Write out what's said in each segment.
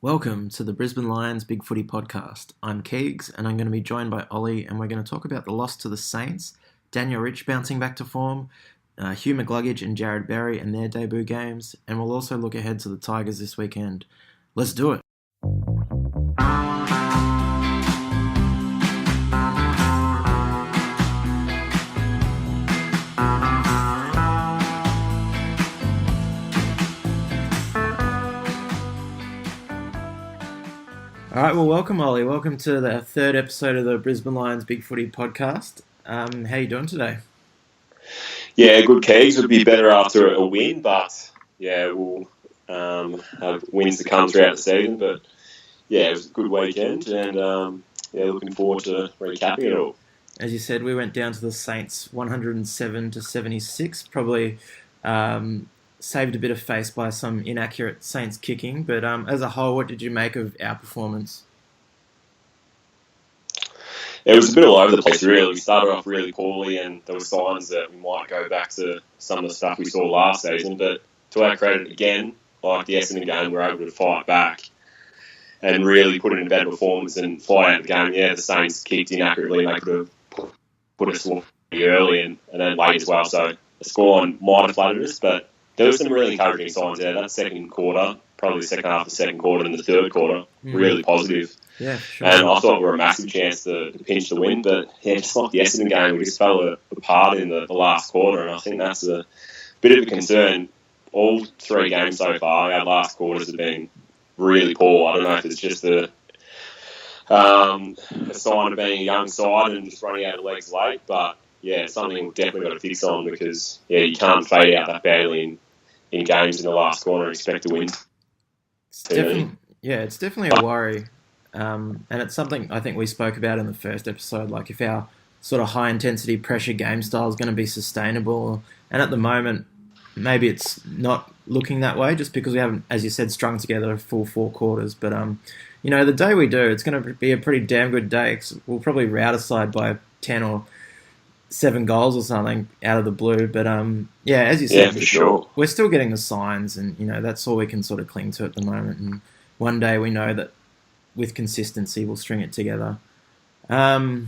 Welcome to the Brisbane Lions Big Footy Podcast. I'm Keegs and I'm going to be joined by Ollie and we're going to talk about the loss to the Saints, Daniel Rich bouncing back to form, Hugh McCluggage and Jarrod and their debut games, and we'll also look ahead to the Tigers this weekend. Let's do it. All right, well, welcome, Ollie. Welcome to the third episode of the Brisbane Lions Big Footy Podcast. How are you doing today? Yeah, good Kegs. Would be better after a win, but yeah, we'll have wins to come throughout the season. But yeah, it was a good weekend, and looking forward to recapping it all. As you said, we went down to the Saints 107-76, probably saved a bit of face by some inaccurate Saints kicking. But as a whole, what did you make of our performance? It was a bit all over the place, really. We started off really poorly, and there were signs that we might go back to some of the stuff we saw last season. But to our credit, again, like the Essendon game, we were able to fight back and really put in a better performance and fight out the game. Yeah, the Saints kicked inaccurately, and they could have put us early and then late as well. So the scoreline might have flattered us, but there were some really encouraging signs there. That second quarter, probably the second half of the second quarter and the third quarter, really positive. Yeah, sure. And I thought we were a massive chance to pinch the win, but yeah, just like the Essendon game, we just fell apart in the last quarter, and I think that's a bit of a concern. All three games so far, our last quarters have been really poor. I don't know if it's just a sign of being a young side and just running out of legs late, but yeah, it's something we've definitely got to fix on because yeah, you can't fade out that badly in games in the last quarter and expect to win. It's definitely a worry. And it's something I think we spoke about in the first episode, like if our sort of high-intensity pressure game style is going to be sustainable. And at the moment, maybe it's not looking that way just because we haven't, as you said, strung together a full four quarters. But, the day we do, it's going to be a pretty damn good day because we'll probably rout a side by 10 or 7 goals or something out of the blue. But, as you said, yeah, for sure. We're still getting the signs and, that's all we can sort of cling to at the moment. And one day we know that with consistency, we'll string it together. I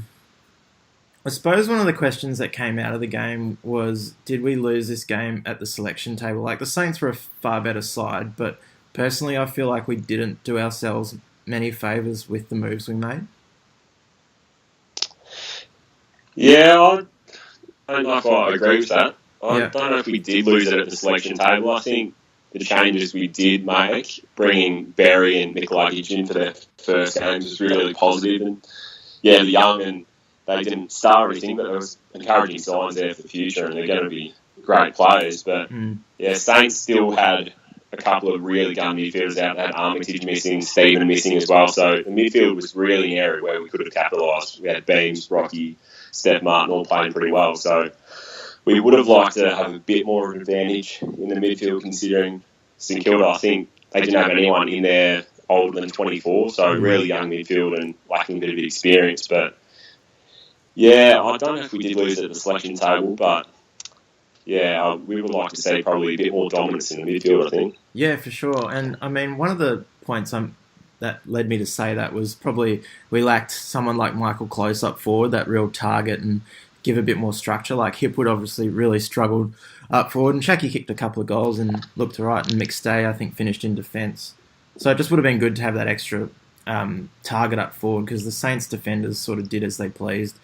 suppose one of the questions that came out of the game was, did we lose this game at the selection table? Like, the Saints were a far better side, but personally, I feel like we didn't do ourselves many favours with the moves we made. Yeah, I don't know if I agree with that. I don't know if we did lose it at the selection table. I think the changes we did make, bringing Berry and McCluggage in for their first games was really positive. And yeah, the young, and they didn't start or anything, but there was encouraging signs there for the future, and they're going to be great players. But yeah, Saints still had a couple of really gun midfielders out. They had Armitage missing, Stephen missing as well. So the midfield was really an area where we could have capitalised. We had Beams, Rocky, Steph Martin all playing pretty well. So we would have liked to have a bit more of an advantage in the midfield, considering St Kilda, I think they didn't have anyone in there older than 24, so really young midfield and lacking a bit of experience. But yeah, I don't know if we did lose at the selection table, but yeah, we would like to see probably a bit more dominance in the midfield, I think. Yeah, for sure. And I mean, one of the points that led me to say that was probably we lacked someone like Michael Close up forward, that real target and give a bit more structure. Like Hipwood obviously really struggled up forward, and Shaki kicked a couple of goals and looked all right, and McStay, I think, finished in defence. So it just would have been good to have that extra target up forward because the Saints defenders sort of did as they pleased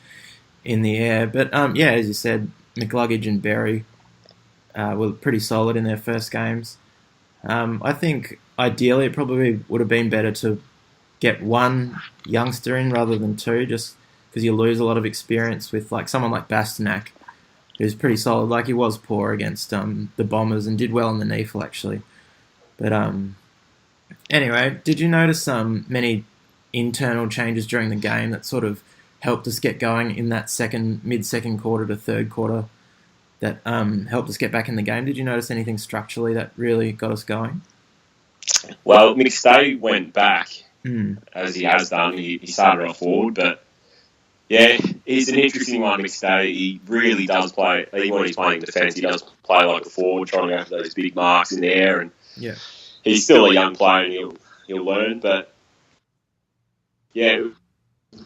in the air. But as you said, McCluggage and Berry were pretty solid in their first games. I think ideally it probably would have been better to get one youngster in rather than two, just because you lose a lot of experience with like someone like Bastanak, who's pretty solid. Like he was poor against the Bombers and did well in the NEAFL actually. But anyway, did you notice many internal changes during the game that sort of helped us get going in that mid-second quarter to third quarter that helped us get back in the game? Did you notice anything structurally that really got us going? Well, McStay went back, as he has done. He started off forward, but yeah, he's an interesting one, McStay. He really does play, even when he's playing defence, he does play like a forward, trying to go for those big marks in the air. And he's still a young player, and he'll learn. But yeah,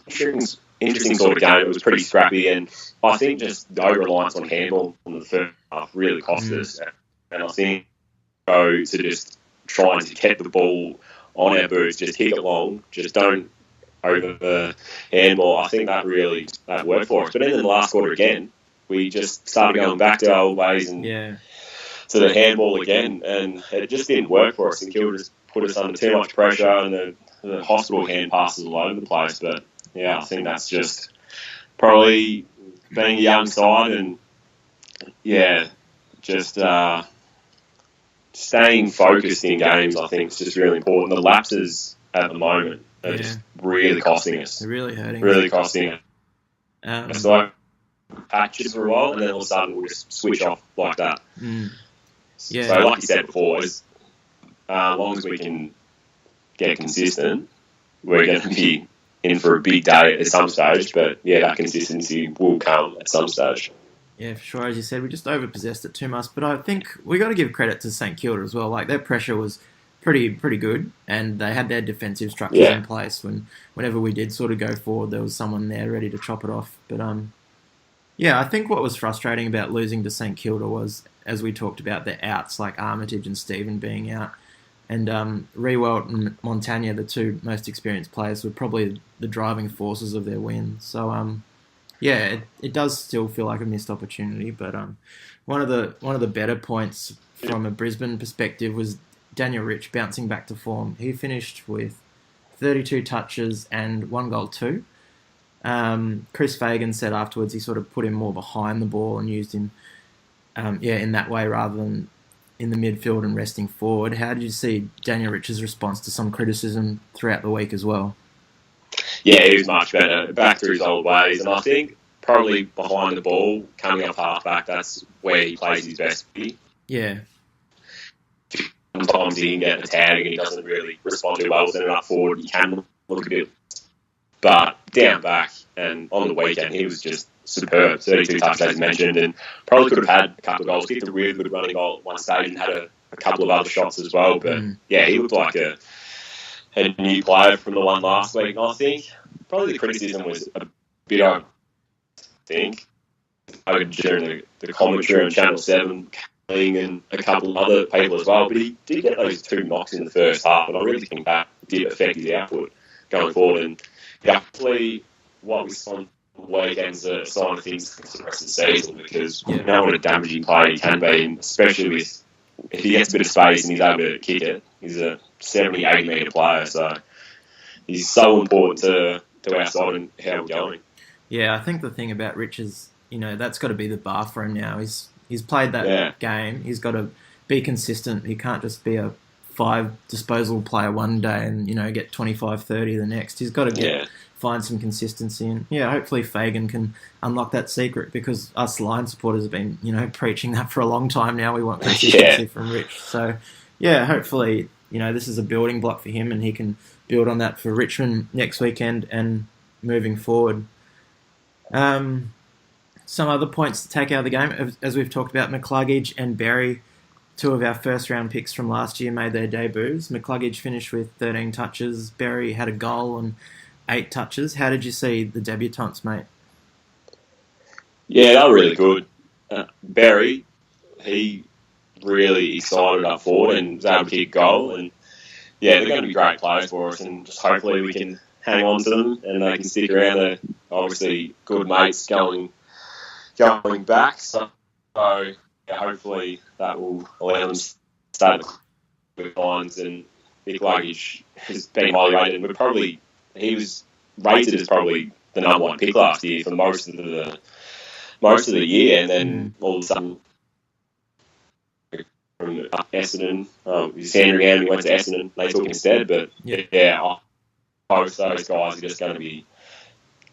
interesting sort of game. It was pretty scrappy, and I think just the over-reliance on handball on the first half really cost us. And I think to just trying to get the ball on our boots, just kick it long, just don't over the handball. I think that worked for us. But then in the last quarter again, we just started going back to our old ways and to the handball again, and it just didn't work for us. And Kilda just put us under too much pressure, and the hospital hand passes all over the place. But yeah, I think that's just probably being a young side, and just staying focused in games. I think is just really important. The lapses at the moment are just really costing us. They're really hurting. Really costing us. So patches for a while, and then all of a sudden we'll just switch off like that. Yeah. So like you said before, as long as we can get consistent, we're going to be in for a big day at some stage. But yeah, that consistency will come at some stage. Yeah, for sure. As you said, we just overpossessed it too much. But I think we got to give credit to St Kilda as well. Like, their pressure was pretty good, and they had their defensive structures in place. Whenever we did sort of go forward, there was someone there ready to chop it off. But I think what was frustrating about losing to St Kilda was, as we talked about, the outs like Armitage and Stephen being out, and Riewoldt and Montagna, the two most experienced players, were probably the driving forces of their win. So it does still feel like a missed opportunity. But one of the better points from a Brisbane perspective was Daniel Rich bouncing back to form. He finished with 32 touches and 1 goal too. Chris Fagan said afterwards he sort of put him more behind the ball and used him in that way rather than in the midfield and resting forward. How did you see Daniel Rich's response to some criticism throughout the week as well? Yeah, he was much better, back to his old ways, and I think probably behind the ball, coming off half-back, that's where he plays his best. Yeah. Sometimes he can get a tag and he doesn't really respond too well, sending up forward, he can look a bit. But down back and on the weekend, he was just superb. 32 touches, as mentioned, and probably could have had a couple of goals. Kicked a really good running goal at one stage and had a couple of other shots as well. But he looked like a new player from the one last week. And I think probably the criticism was a bit over, during the commentary on Channel 7, and a couple of other people as well. But he did get those 2 knocks in the first half, and I really think that did affect his output going forward. And hopefully what we saw on the weekends are a sign of things for the rest of the season, because you know what a damaging player he can be, and especially if he gets a bit of space and he's able to kick it. He's a 70, 80 metre player, so he's so important to our side and how we're going. Yeah, I think the thing about Rich is, that's got to be the bar for him now. He's played that game. He's got to be consistent. He can't just be a 5 disposable player one day and, get 25, 30 the next. He's got to find some consistency. And, hopefully Fagan can unlock that secret, because us Lion supporters have been, preaching that for a long time now. We want consistency from Rich. So, hopefully, this is a building block for him and he can build on that for Richmond next weekend and moving forward. Some other points to take out of the game, as we've talked about, McCluggage and Berry, 2 of our first-round picks from last year, made their debuts. McCluggage finished with 13 touches. Berry had a goal and 8 touches. How did you see the debutants, mate? Yeah, they were really good. Berry, he really excited up forward and was able to kick a goal. And they're going to be great players for us, and just hopefully we can hang on to them and they can stick around. They're obviously good mates going back. So hopefully that will allow them to stay with lines. And McCluggage has been highly rated, and he was rated as probably the number 1 pick last year for most of the year, and then all of a sudden from Essendon, his hand around, he went to Essendon, they took him instead. But I hope those guys are just going to be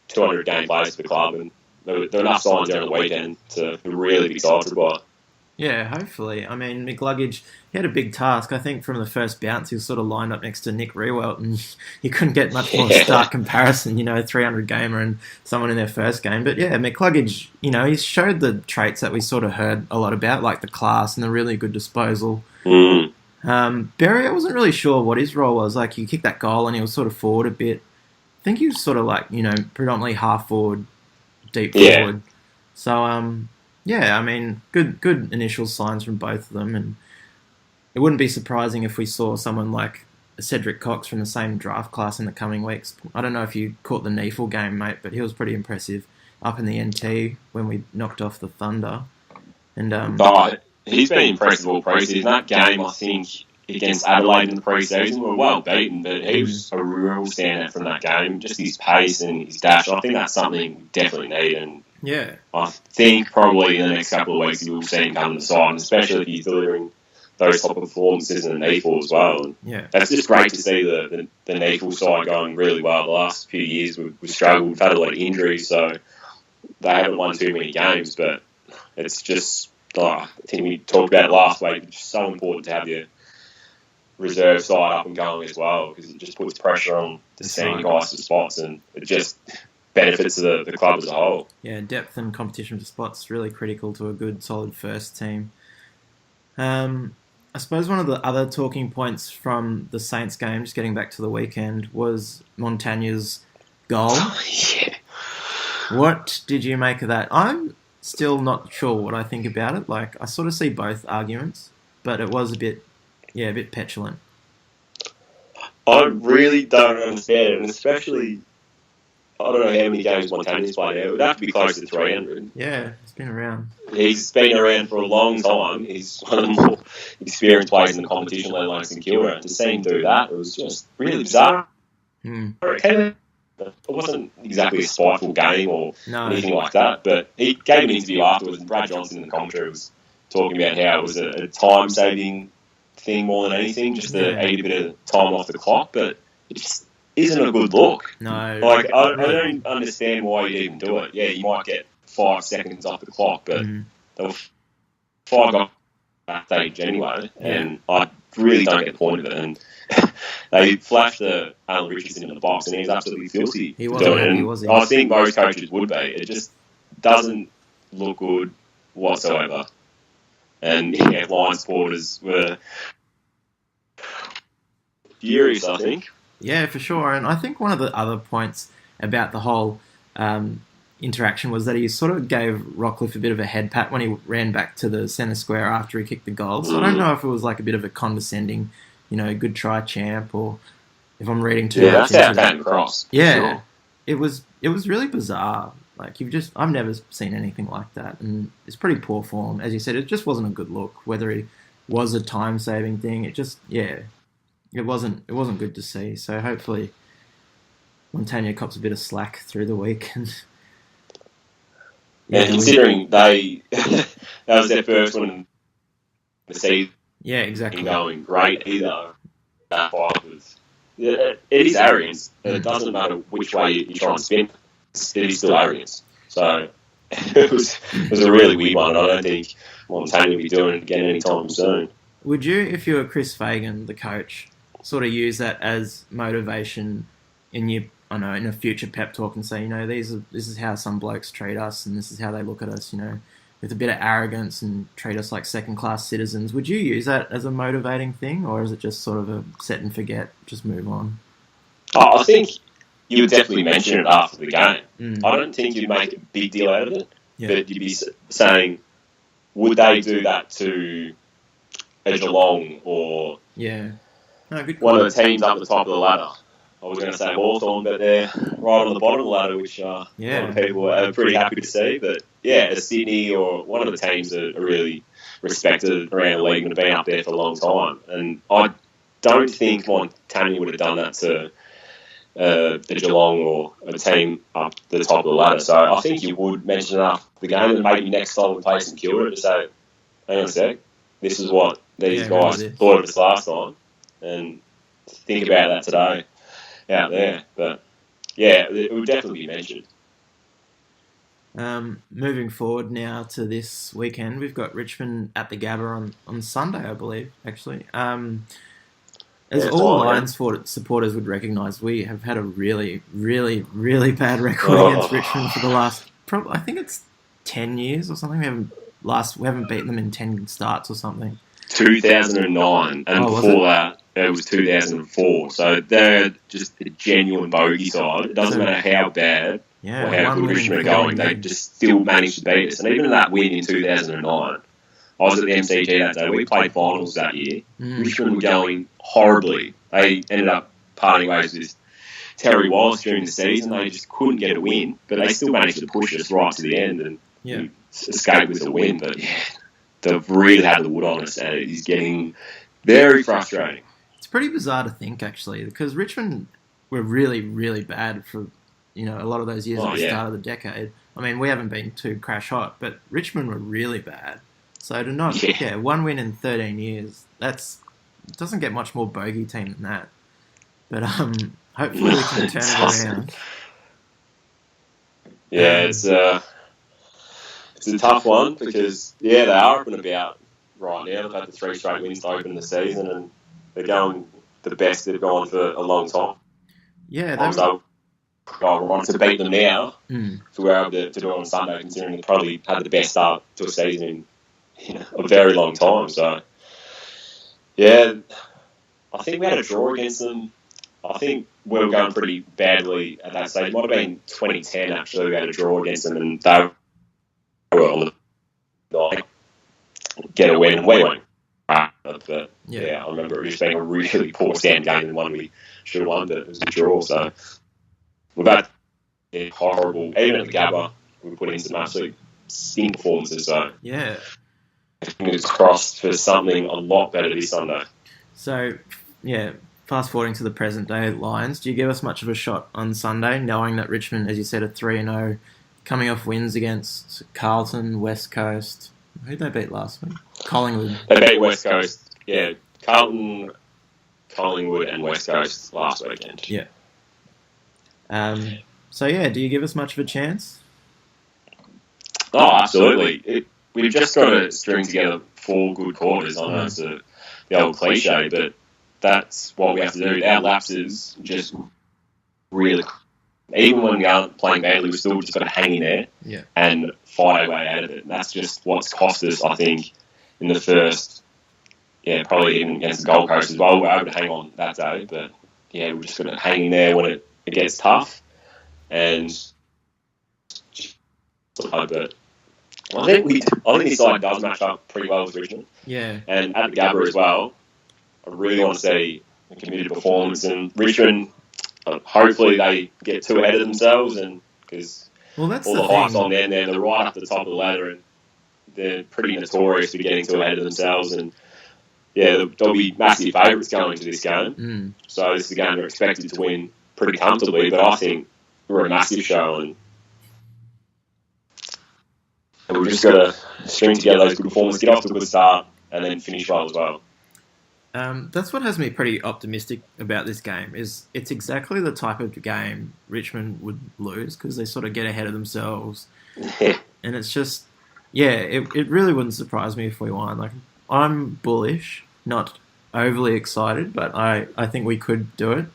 200 game players for the club, and there were enough signs there on the weekend to really be excited by it. Yeah, hopefully. I mean, McCluggage, he had a big task. I think from the first bounce, he was sort of lined up next to Nick Riewoldt, and you couldn't get much more stark comparison, 300 gamer and someone in their first game. But McCluggage, he showed the traits that we sort of heard a lot about, like the class and the really good disposal. Berry, I wasn't really sure what his role was. Like, he kicked that goal and he was sort of forward a bit. I think he was sort of like, predominantly half forward, deep forward. So, yeah, I mean, good initial signs from both of them. And it wouldn't be surprising if we saw someone like Cedric Cox from the same draft class in the coming weeks. I don't know if you caught the Neefel game, mate, but he was pretty impressive up in the NT when we knocked off the Thunder. And but he's been impressive all pre-season. That game, I think, against Adelaide in the pre-season, we were well beaten, but he was a real standout from that game. Just his pace and his dash. I think that's something we definitely need. And yeah, I think probably in the next couple of weeks you will see him come to the side, and especially if he's delivering those type of performances in the Neefel as well. And that's just great to see the Neefel side going really well. The last few years we've struggled, we've had a lot of injuries, so they haven't won too many games, but it's just, I think we talked about it last week, it's so important to have your reserve side up and going as well, because it just puts pressure on the senior guys for spots, and it just benefits the club as a whole. Yeah, depth and competition for spots is really critical to a good, solid first team. I suppose one of the other talking points from the Saints game, just getting back to the weekend, was Montagna's goal. Yeah. What did you make of that? I'm still not sure what I think about it. Like, I sort of see both arguments, but it was a bit petulant. I really don't understand it, and especially, I don't know how many games Montagna's played out. It would have to be close to 300. Yeah, he's been around. He's been around for a long time. He's one of the more experienced players in the competition, let alone St Kilda. To see him do that, it was just really bizarre. It wasn't exactly a spiteful game or anything like that, but he gave an interview afterwards, and Brad Johnson in the commentary was talking about how it was a time-saving thing more than anything, just to eat a bit of time off the clock, but it just isn't a good look. No. Like, I don't understand why you'd even do it. Yeah, you might get 5 seconds off the clock, but there were 5 guys at that stage anyway, and I really don't get the point of it. And they flashed the Alan Richardson in the box, and he was absolutely filthy. He wasn't, was he? I think most coaches would be. It just doesn't look good whatsoever. And Lions supporters were furious, I think. Yeah, for sure. And I think one of the other points about the whole interaction was that he sort of gave Rockcliffe a bit of a head pat when he ran back to the centre square after he kicked the goal. So I don't know if it was like a bit of a condescending, good try, champ, or if I'm reading too much. Yeah, that's how it came across. Yeah, sure. It was really bizarre. Like, I've never seen anything like that, and it's pretty poor form. As you said, it just wasn't a good look. Whether he was a time-saving thing, it wasn't good to see. So hopefully Montagna cops a bit of slack through the week. And considering that was their first one in the season. Yeah, exactly. Going great either. That fight was. It is arrogance, and it doesn't matter which way you try and spin. It is still arrogance. So it was a really weird one. I don't think Montagna will be doing it again anytime soon. Would you, if you were Chris Fagan, the coach, sort of use that as motivation in a future pep talk and say, this is how some blokes treat us, and this is how they look at us, with a bit of arrogance and treat us like second-class citizens? Would you use that as a motivating thing, or is it just sort of a set and forget, just move on? I think you would definitely mention it after the game. I don't think you'd make a big deal out of it, but you'd be saying, would they do that to a Geelong or one of the teams up at the top of the ladder? I was going to say Hawthorn, but they're right on the bottom of the ladder, which a lot of people are pretty happy to see. But a Sydney or one of the teams that are really respected around the league and have been up there for a long time. And I don't think Montagna would have done that to the Geelong or a team up the top of the ladder. So I think you would mention it after the game, and maybe next time we play St Kilda to say, hang on a sec, this is what these guys thought of us last time, and think about that today out there. But it would definitely be mentioned. Moving forward now to this weekend, we've got Richmond at the Gabba on Sunday, I believe, actually. As all Lions supporters would recognise, we have had a really, really, really bad record against Richmond for the last, I think it's 10 years or something. We haven't beaten them in 10 starts or something. 2009, and before that, it was 2004. So they're just a genuine bogey side. It doesn't matter how bad or how good Richmond are going, they just still manage to beat us. And even in that win in 2009, I was at the MCG that day. We played finals that year. Richmond were going horribly. They ended up parting ways with Terry Wallace during the season. They just couldn't get a win, but they still managed to push us right to the end and escape with a win. But they've really had the wood on us, and it is getting very frustrating. It's pretty bizarre to think, actually, because Richmond were really, really bad for a lot of those years at the start of the decade. I mean, we haven't been too crash hot, but Richmond were really bad. So to not, one win in 13 years, it doesn't get much more bogey team than that. But hopefully we can turn it around. Yeah, it's a tough one because, they are up and about right now. They've had the 3 straight wins to open the season, and they're going the best they've gone for a long time. Yeah, we want to beat them now. If we were able to do it on Sunday, considering they probably had the best start to a season in a very long time. So, I think we had a draw against them. I think we were going pretty badly at that stage. It might have been 2010, actually, we had a draw against them, and they were on the get a win, and we went. But, I remember it just being a really poor stand game, and one we should have won, but it was a draw. So, we've had horrible, even at the Gabba, we put in some absolute stink performances. So, fingers crossed for something a lot better this Sunday. So, fast forwarding to the present day Lions, do you give us much of a shot on Sunday, knowing that Richmond, as you said, are 3-0, coming off wins against Carlton, West Coast? Who'd they beat last week? Collingwood. They beat West Coast. Yeah, Carlton, Collingwood, and West Coast last weekend. Yeah. Do you give us much of a chance? Oh, absolutely. We've just got to string together 4 good quarters. I know it's the old cliche, but that's what we have to do. Our lapses just really... Even when we aren't playing badly, we've still just got to hang in there and fight our way out of it. And that's just what's cost us, I think, in the first... probably even against the Gold Coast as well. We're able to hang on that day, but we're just got to hang in there when it gets tough. And... But I think this side does match up pretty well with Richmond. Yeah. And at the Gabba as well, I really want to see a committed performance. And Richmond, hopefully they get too ahead of themselves, and because all the hype's on them, they're right up the top of the ladder, and they're pretty notorious for getting too ahead of themselves. And there'll be massive favourites going into this game. So this is a game they're expected to win pretty comfortably. But I think we're a massive show, and we've just got to string together those good performances, get off to a good start, and then finish well as well. That's what has me pretty optimistic about this game. Is it's exactly the type of game Richmond would lose because they sort of get ahead of themselves, and it's just it really wouldn't surprise me if we won. Like, I'm bullish, not overly excited, but I think we could do it.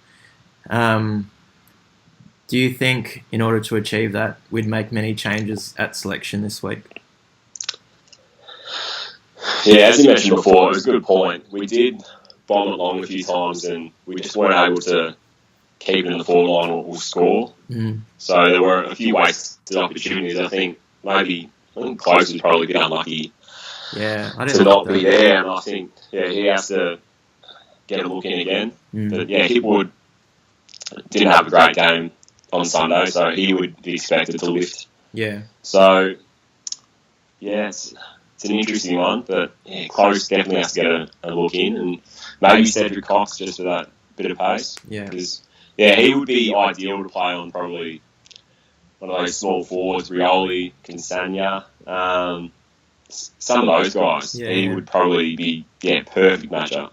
Do you think in order to achieve that we'd make many changes at selection this week? Yeah, as you mentioned before, it was a good point. We did bomb it long a few times, and we just weren't able to keep it in the forward line or score. So there were a few wasted opportunities. I think Close would probably be unlucky to not be there, and I think he has to get a look in again. But Hipwood didn't have a great game on Sunday, so he would be expected to lift. So it's an interesting one, but Close definitely has to get a look in, and maybe Cedric Cox just for that bit of pace. Because he would be ideal to play on probably one of those small forwards, Rioli, Kinsanya, some of those guys. He would probably be perfect matchup.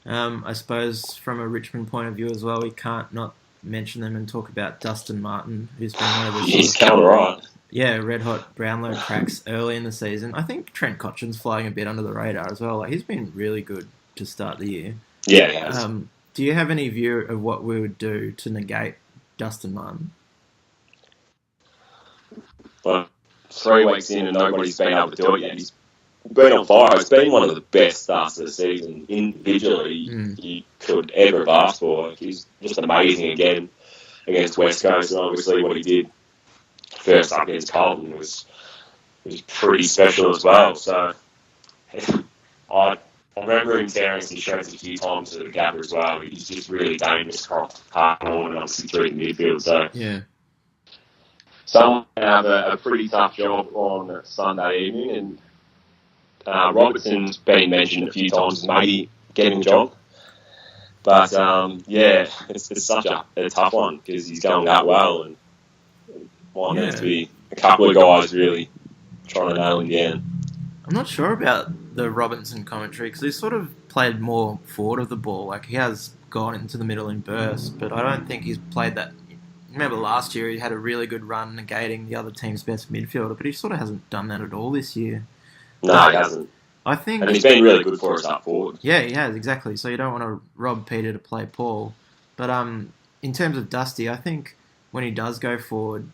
I suppose from a Richmond point of view as well, we can't not mention them and talk about Dustin Martin, who's been one of the... He's coming right. Red hot Brownlow cracks early in the season. I think Trent Cotchin's flying a bit under the radar as well. Like, he's been really good to start the year. Yeah, he has. Do you have any view of what we would do to negate Dustin Martin? But 3 weeks in and nobody's been able to do it yet. He's been on fire. It's been one of the best starts of the season individually you could ever have asked for. He's just amazing again against West Coast, and obviously what he did first up against Carlton was pretty special as well. So I remember him tearing some shreds a few times at the Gabba as well. He's just really dangerous across Hawthorn and obviously through the midfield. So yeah. Someone have a pretty tough job on Sunday evening, and Robertson's been mentioned a few times as maybe getting a job. But, it's such a tough one because he's going that well, and might need to be a couple of guys really trying to nail him down. I'm not sure about the Robinson commentary because he's sort of played more forward of the ball. Like, he has gone into the middle in bursts, but I don't think he's played that. Remember last year he had a really good run negating the other team's best midfielder, but he sort of hasn't done that at all this year. No, he hasn't. I think, and he's been really good for us up forward. Yeah, he has, exactly. So you don't want to rob Peter to play Paul. But in terms of Dusty, I think when he does go forward,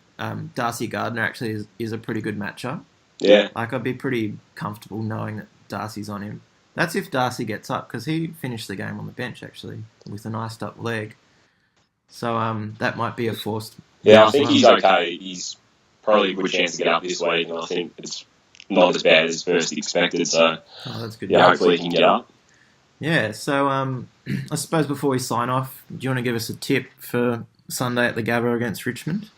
Darcy Gardner actually is a pretty good matchup. Yeah. Like, I'd be pretty comfortable knowing that Darcy's on him. That's if Darcy gets up, because he finished the game on the bench, actually, with a niced up leg. So that might be a forced... Yeah, I think he's okay. He's probably a good chance to get up this week, and I think it's not as bad as first expected. So, that's good. Yeah, hopefully he can get up. Yeah, so I suppose before we sign off, do you want to give us a tip for Sunday at the Gabba against Richmond?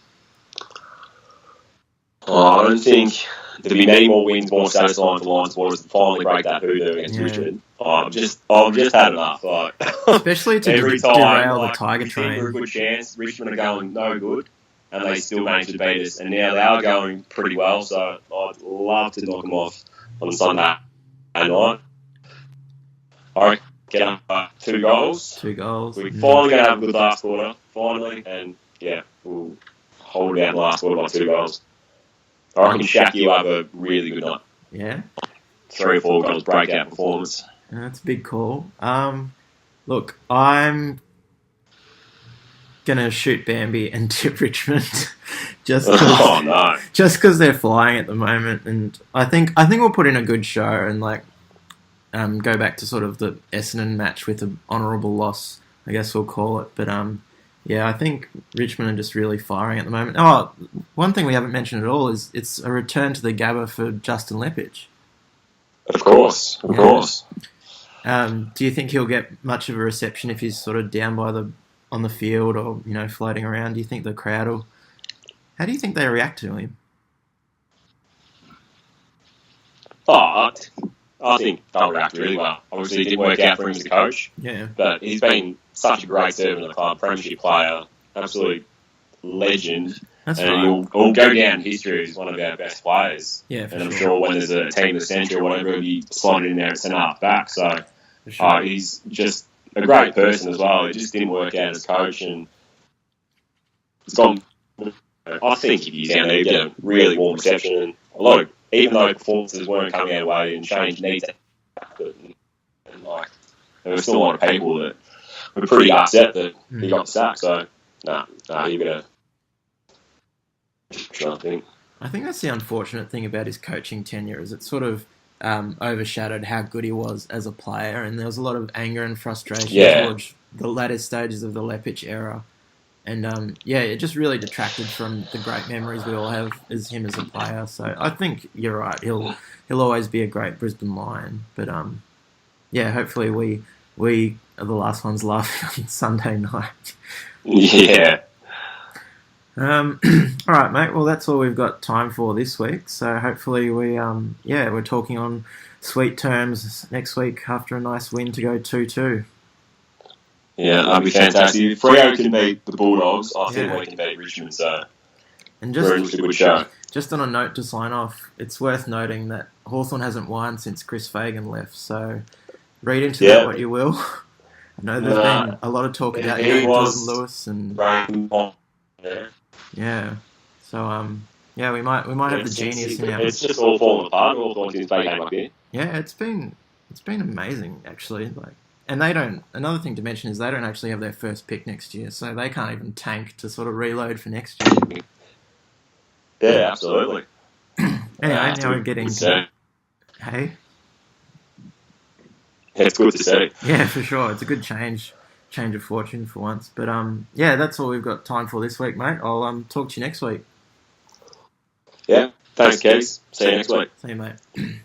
I don't think there'll be many more wins, more satisfying for Lions supporters to finally break that hoodoo against Richmond. I've just had enough. Like, especially to every time, derail the Tiger train. A good chance. Richmond are going no good, and they still manage to beat us. And now they are going pretty well, so I'd love to knock them off on Sunday night. I reckon 2 goals. 2 goals. We're finally going to have a good last quarter, finally, and we'll hold out the last quarter by 2 goals. I reckon Shaq, you have a really good night. Yeah. 3 or 4 goals breakout performance. That's a big call. Look, I'm gonna shoot Bambi and tip Richmond, just because they're flying at the moment, and I think we'll put in a good show and go back to sort of the Essendon match with an honourable loss, I guess we'll call it. But I think Richmond are just really firing at the moment. Oh, one thing we haven't mentioned at all is it's a return to the Gabba for Justin Leppich. Of course. Do you think he'll get much of a reception if he's sort of down on the field or floating around? Do you think the crowd will? How do you think they react to him? I think they'll react really well. Obviously, it didn't work out for him as a coach. Yeah, but he's been such a great servant of the club, premiership player, absolute legend. That's and right. he'll go down in history as one of our best players. Yeah, and I'm sure when there's a team of the century or whatever, he'll be slotted in there at centre half back. So he's just a great person as well. It just didn't work out as coach, and it's gone. I think if he's down there, he'll get a really warm reception, and a lot of, even though performances weren't coming our way and change needs to happen, and there were still a lot of people that were pretty upset that he got the sack. So you better. I think that's the unfortunate thing about his coaching tenure is it sort of overshadowed how good he was as a player, and there was a lot of anger and frustration towards the latter stages of the Leppich era. And it just really detracted from the great memories we all have as him as a player. So I think you're right. He'll always be a great Brisbane Lion. But hopefully we are the last ones laughing on Sunday night. Yeah. All right, mate. Well, that's all we've got time for this week. So hopefully we're talking on sweet terms next week after a nice win to go 2-2. Yeah, that'd be fantastic. If Freo can beat the Bulldogs, I think we can beat Richmond. So we're in for a good show. Just on a note to sign off, it's worth noting that Hawthorn hasn't won since Chris Fagan left. So read into that what you will. I know there's been a lot of talk about Jordan Lewis and So we might have the genius now. It's just all falling apart. All since they came up here. Yeah, it's been amazing actually. And they don't. Another thing to mention is they don't actually have their first pick next year, so they can't even tank to sort of reload for next year. Yeah, absolutely. Anyway, now we're getting to Hey? It's good to see. Yeah, for sure. It's a good change of fortune for once. But yeah, that's all we've got time for this week, mate. I'll talk to you next week. Yeah. Thanks, Kegs. See you next week. See you, mate.